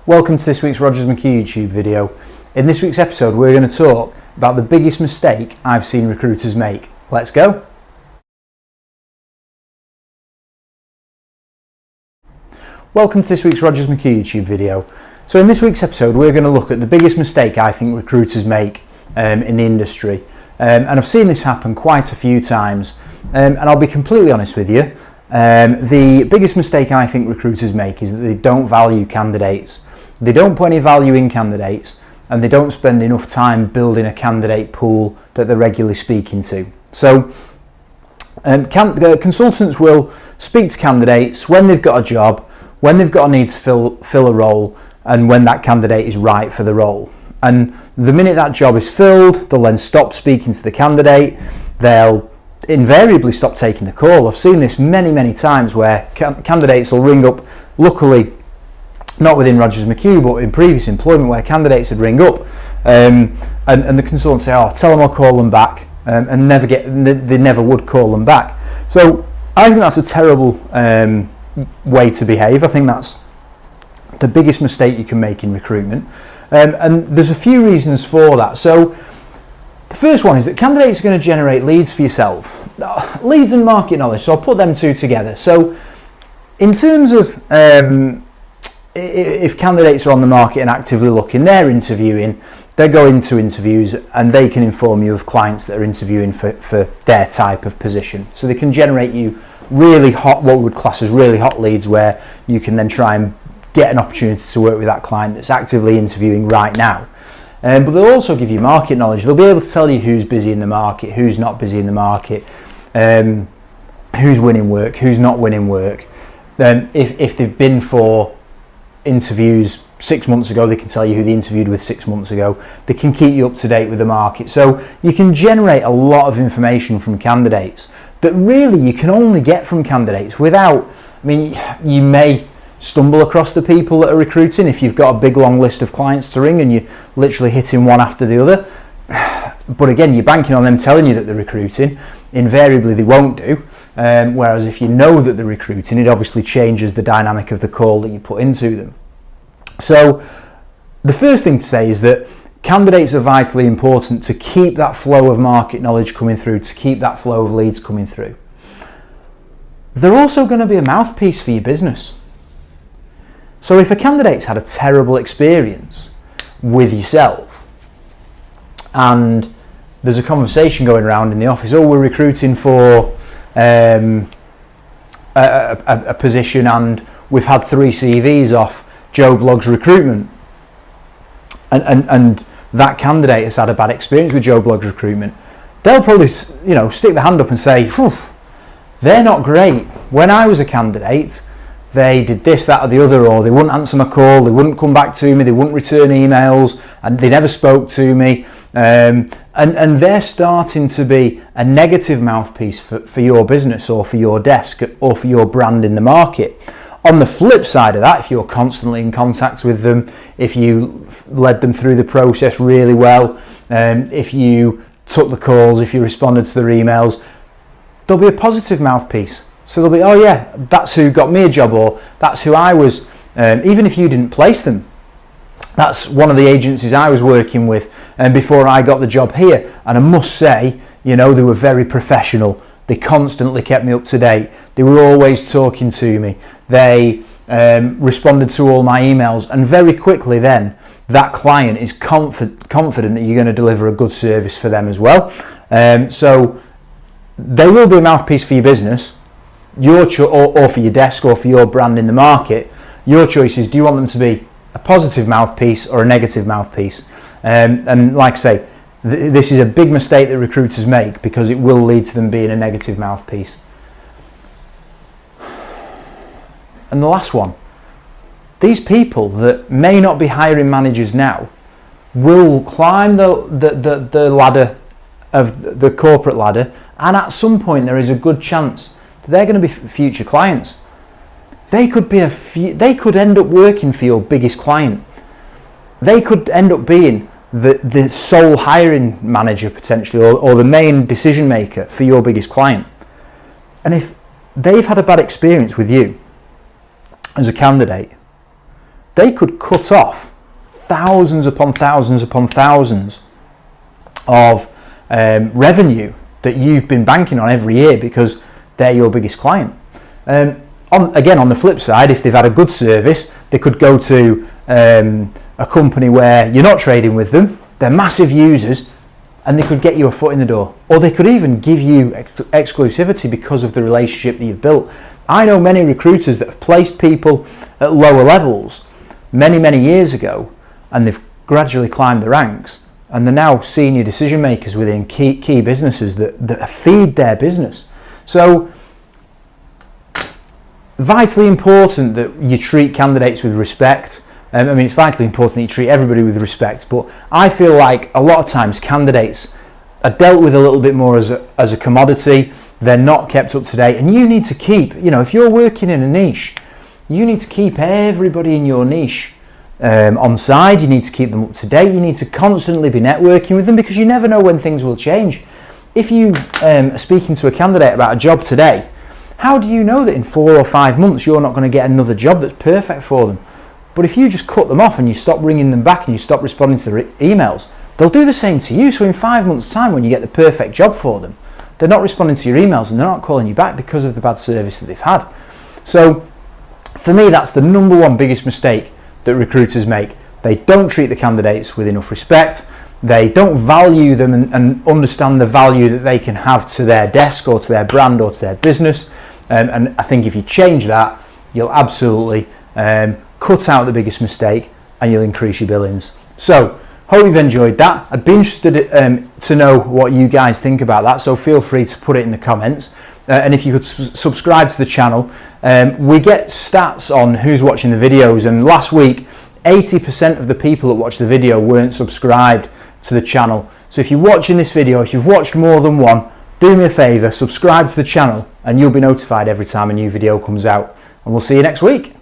Welcome to this week's Rogers McHugh YouTube video. In this week's episode we're going to talk about the biggest mistake I've seen recruiters make. Let's go! Welcome to this week's Rogers McHugh YouTube video. So in this week's episode we're going to look at the biggest mistake I think recruiters make in the industry. And I've seen this happen quite a few times. And I'll be completely honest with you. The biggest mistake I think recruiters make is that they don't value candidates. They don't put any value in candidates, and they don't spend enough time building a candidate pool that they're regularly speaking to. So consultants will speak to candidates when they've got a job, when they've got a need to fill a role, and when that candidate is right for the role. And the minute that job is filled, they'll then stop speaking to the candidate. They'll invariably stop taking the call. I've seen this many times where candidates will ring up, luckily not within Rogers McHugh but in previous employment, where candidates would ring up and the consultant say, oh, tell them I'll call them back, and they never would call them back. So I think that's a terrible way to behave. I think that's the biggest mistake you can make in recruitment, and there's a few reasons for that. So the first one is that candidates are going to generate leads for yourself. Leads and market knowledge, so I'll put them two together. So in terms of if candidates are on the market and actively looking, they're interviewing, they're going to interviews, and they can inform you of clients that are interviewing for their type of position. So they can generate you really hot, what we would class as really hot leads, where you can then try and get an opportunity to work with that client that's actively interviewing right now. But they'll also give you market knowledge. They'll be able to tell you who's busy in the market, who's not busy in the market, who's winning work, who's not winning work. If they've been for interviews 6 months ago, they can tell you who they interviewed with 6 months ago. They can keep you up to date with the market. So you can generate a lot of information from candidates that really you can only get from candidates without, you may stumble across the people that are recruiting if you've got a big long list of clients to ring and you're literally hitting one after the other. But again, you're banking on them telling you that they're recruiting. Invariably they won't do. Whereas if you know that they're recruiting, it obviously changes the dynamic of the call that you put into them. So the first thing to say is that candidates are vitally important to keep that flow of market knowledge coming through, to keep that flow of leads coming through. They're also going to be a mouthpiece for your business. So if a candidate's had a terrible experience with yourself and there's a conversation going around in the office, oh, we're recruiting for a position and we've had 3 CVs off Joe Blogg's Recruitment, and that candidate has had a bad experience with Joe Blogg's Recruitment, they'll probably stick their hand up and say, they're not great. When I was a candidate, they did this, that or the other, or they wouldn't answer my call, they wouldn't come back to me, they wouldn't return emails, and they never spoke to me, and they're starting to be a negative mouthpiece for your business or for your desk or for your brand in the market. On the flip side of that, if you're constantly in contact with them, if you led them through the process really well, if you took the calls, if you responded to their emails, they'll be a positive mouthpiece. So they'll be, oh yeah, that's who got me a job, or that's who I was, even if you didn't place them. That's one of the agencies I was working with before I got the job here. And I must say, they were very professional. They constantly kept me up to date. They were always talking to me. They responded to all my emails. And very quickly then, that client is confident that you're going to deliver a good service for them as well. So they will be a mouthpiece for your business, or for your desk or for your brand in the market. Your choice is, do you want them to be a positive mouthpiece or a negative mouthpiece? And like I say, this is a big mistake that recruiters make because it will lead to them being a negative mouthpiece. And the last one, these people that may not be hiring managers now will climb the ladder of the corporate ladder, and at some point there is a good chance that they're going to be future clients. They could end up working for your biggest client. They could end up being the sole hiring manager potentially, or the main decision maker for your biggest client. And if they've had a bad experience with you as a candidate, they could cut off thousands upon thousands upon thousands of revenue that you've been banking on every year because they're your biggest client. On the flip side, if they've had a good service, they could go to a company where you're not trading with them, they're massive users, and they could get you a foot in the door. Or they could even give you exclusivity because of the relationship that you've built. I know many recruiters that have placed people at lower levels many years ago, and they've gradually climbed the ranks, and they're now senior decision makers within key businesses that feed their business. So vitally important that you treat candidates with respect. It's vitally important that you treat everybody with respect, but I feel like a lot of times candidates are dealt with a little bit more as a commodity. They're not kept up to date, and you need to keep, if you're working in a niche, you need to keep everybody in your niche on side. You need to keep them up to date. You need to constantly be networking with them, because you never know when things will change. If you are speaking to a candidate about a job today, how do you know that in 4 or 5 months you're not going to get another job that's perfect for them? But if you just cut them off and you stop ringing them back and you stop responding to their emails, they'll do the same to you. So in 5 months' time, when you get the perfect job for them, they're not responding to your emails and they're not calling you back because of the bad service that they've had. So for me, that's the number one biggest mistake that recruiters make. They don't treat the candidates with enough respect. They don't value them and understand the value that they can have to their desk or to their brand or to their business. And I think if you change that, you'll absolutely cut out the biggest mistake and you'll increase your billings. So, hope you've enjoyed that. I'd be interested to know what you guys think about that, so feel free to put it in the comments. And if you could subscribe to the channel. We get stats on who's watching the videos, and last week 80% of the people that watched the video weren't subscribed to the channel. So if you're watching this video, if you've watched more than one, do me a favour, subscribe to the channel and you'll be notified every time a new video comes out. And we'll see you next week.